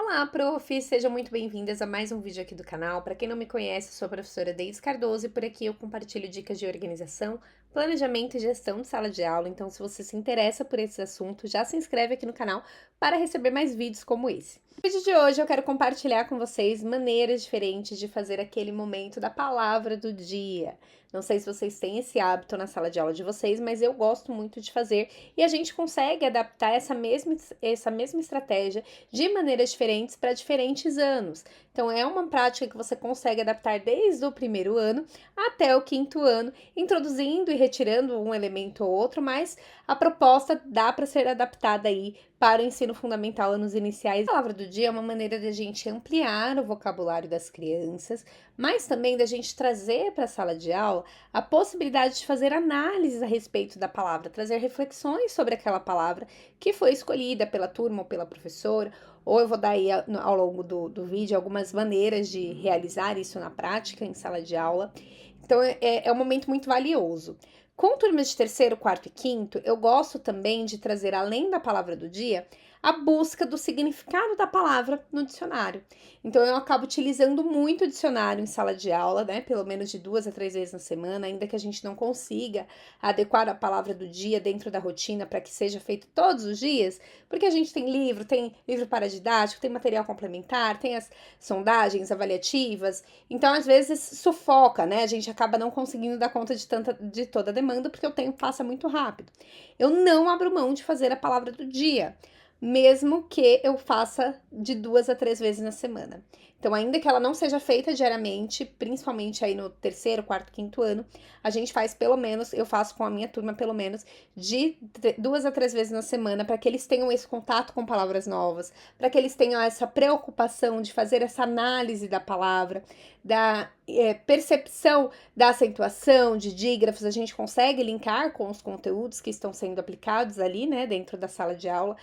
Olá, prof! Sejam muito bem-vindas a mais um vídeo aqui do canal. Para quem não me conhece, eu sou a professora Deise Cardoso e por aqui eu compartilho dicas de organização, planejamento e gestão de sala de aula. Então, se você se interessa por esses assuntos, já se inscreve aqui no canal para receber mais vídeos como esse. No vídeo de hoje eu quero compartilhar com vocês maneiras diferentes de fazer aquele momento da palavra do dia. Não sei se vocês têm esse hábito na sala de aula de vocês, mas eu gosto muito de fazer e a gente consegue adaptar essa mesma estratégia de maneiras diferentes para diferentes anos. Então, é uma prática que você consegue adaptar desde o primeiro ano até o quinto ano, introduzindo e retirando um elemento ou outro, mas a proposta dá para ser adaptada aí para o ensino fundamental anos iniciais. A palavra do dia é uma maneira de a gente ampliar o vocabulário das crianças, mas também da gente trazer para a sala de aula a possibilidade de fazer análises a respeito da palavra, trazer reflexões sobre aquela palavra que foi escolhida pela turma ou pela professora, ou eu vou dar aí ao longo do vídeo algumas maneiras de realizar isso na prática, em sala de aula. Então, é um momento muito valioso. Com turmas de terceiro, quarto e quinto, eu gosto também de trazer, além da palavra do dia, a busca do significado da palavra no dicionário. Então, eu acabo utilizando muito o dicionário em sala de aula, né? Pelo menos de 2 a 3 vezes na semana, ainda que a gente não consiga adequar a palavra do dia dentro da rotina para que seja feito todos os dias, porque a gente tem livro paradidático, tem material complementar, tem as sondagens avaliativas, então às vezes sufoca, né? A gente acaba não conseguindo dar conta de toda a demanda porque o tempo passa muito rápido. Eu não abro mão de fazer a palavra do dia, mesmo que eu faça de 2 a 3 vezes na semana. Então, ainda que ela não seja feita diariamente, principalmente aí no terceiro, quarto, quinto ano, a gente faz pelo menos, eu faço com a minha turma pelo menos de 2 a 3 vezes na semana, para que eles tenham esse contato com palavras novas, para que eles tenham essa preocupação de fazer essa análise da palavra, da percepção da acentuação, de dígrafos, a gente consegue linkar com os conteúdos que estão sendo aplicados ali, né, dentro da sala de aula,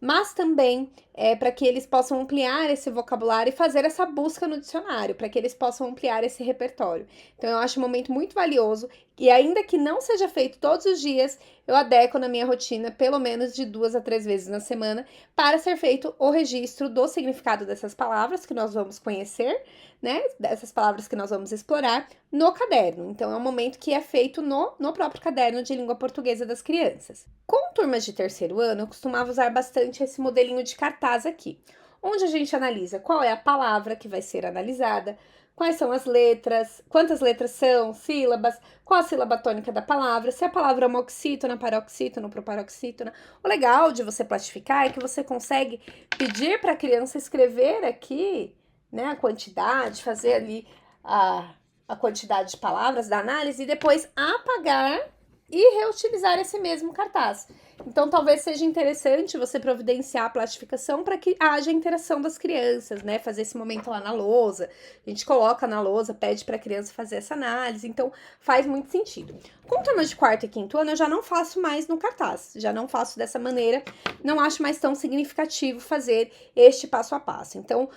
mas também para que eles possam ampliar esse vocabulário e fazer essa busca no dicionário, para que eles possam ampliar esse repertório. Então, eu acho um momento muito valioso e ainda que não seja feito todos os dias, eu adequo na minha rotina pelo menos de 2 a 3 vezes na semana para ser feito o registro do significado dessas palavras que nós vamos conhecer, né? Dessas palavras que nós vamos explorar no caderno. Então, é um momento que é feito no próprio caderno de língua portuguesa das crianças. Com turmas de terceiro ano, eu costumava usar bastante esse modelinho de cartaz aqui, onde a gente analisa qual é a palavra que vai ser analisada, quais são as letras, quantas letras são, sílabas, qual a sílaba tônica da palavra, se a palavra é homoxítona, paroxítona, proparoxítona. O legal de você plastificar é que você consegue pedir para a criança escrever aqui, né, a quantidade, fazer ali a quantidade de palavras da análise e depois apagar e reutilizar esse mesmo cartaz. Então, talvez seja interessante você providenciar a plastificação para que haja interação das crianças, né? Fazer esse momento lá na lousa. A gente coloca na lousa, pede para a criança fazer essa análise. Então, faz muito sentido. Com turmas de quarto e quinto ano, eu já não faço mais no cartaz. Já não faço dessa maneira. Não acho mais tão significativo fazer este passo a passo. Então,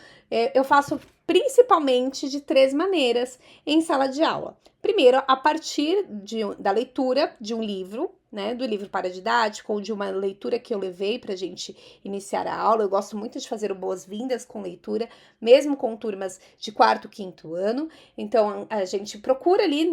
eu faço principalmente de 3 maneiras em sala de aula. Primeiro, a partir da leitura de um livro, né, do livro paradidático ou de uma leitura que eu levei para a gente iniciar a aula. Eu gosto muito de fazer o boas-vindas com leitura, mesmo com turmas de quarto, quinto ano. Então, a gente procura ali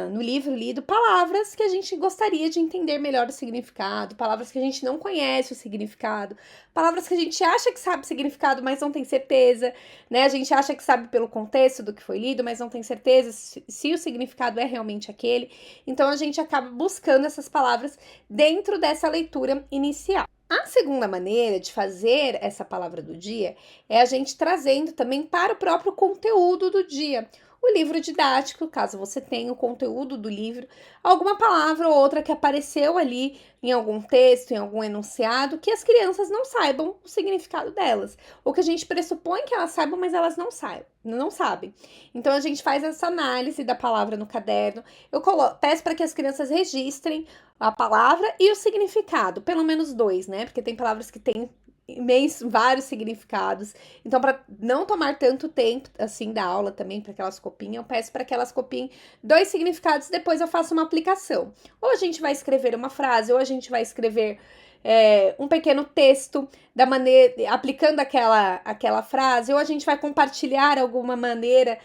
no livro lido palavras que a gente gostaria de entender melhor o significado, palavras que a gente não conhece o significado, palavras que a gente acha que sabe o significado, mas não tem certeza, né? A gente acha que sabe pelo contexto do que foi lido, mas não tem certeza se o significado é realmente aquele. Então, a gente acaba buscando essas palavras dentro dessa leitura inicial. A segunda maneira de fazer essa palavra do dia é a gente trazendo também para o próprio conteúdo do dia. O livro didático, caso você tenha o conteúdo do livro, alguma palavra ou outra que apareceu ali em algum texto, em algum enunciado, que as crianças não saibam o significado delas. Ou que a gente pressupõe que elas saibam, mas elas não sabem. Então, a gente faz essa análise da palavra no caderno. Eu peço para que as crianças registrem a palavra e o significado, pelo menos 2, né? Porque tem palavras que têm vários significados. Então, para não tomar tanto tempo assim da aula também, para que elas copiem, eu peço para que elas copiem 2 significados, depois eu faço uma aplicação. Ou a gente vai escrever uma frase, ou a gente vai escrever um pequeno texto da maneira, aplicando aquela frase, ou a gente vai compartilhar alguma maneira,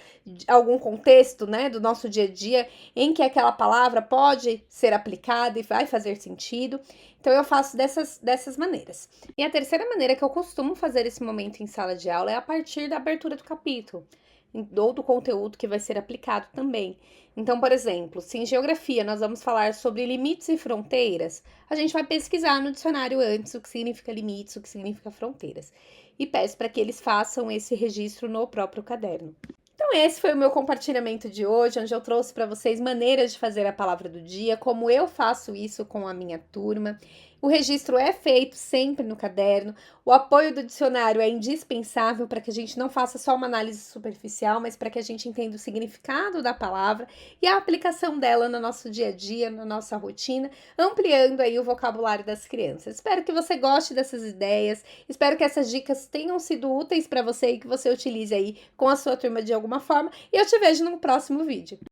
algum contexto, né, do nosso dia a dia em que aquela palavra pode ser aplicada e vai fazer sentido. Então eu faço dessas maneiras. E a terceira maneira que eu costumo fazer esse momento em sala de aula é a partir da abertura do capítulo ou do conteúdo que vai ser aplicado também. Então, por exemplo, se em geografia nós vamos falar sobre limites e fronteiras, a gente vai pesquisar no dicionário antes o que significa limites, o que significa fronteiras. E peço para que eles façam esse registro no próprio caderno. Então, esse foi o meu compartilhamento de hoje, onde eu trouxe para vocês maneiras de fazer a palavra do dia, como eu faço isso com a minha turma. O registro é feito sempre no caderno. O apoio do dicionário é indispensável para que a gente não faça só uma análise superficial, mas para que a gente entenda o significado da palavra e a aplicação dela no nosso dia a dia, na nossa rotina, ampliando aí o vocabulário das crianças. Espero que você goste dessas ideias, espero que essas dicas tenham sido úteis para você e que você utilize aí com a sua turma de alguma forma. E eu te vejo no próximo vídeo.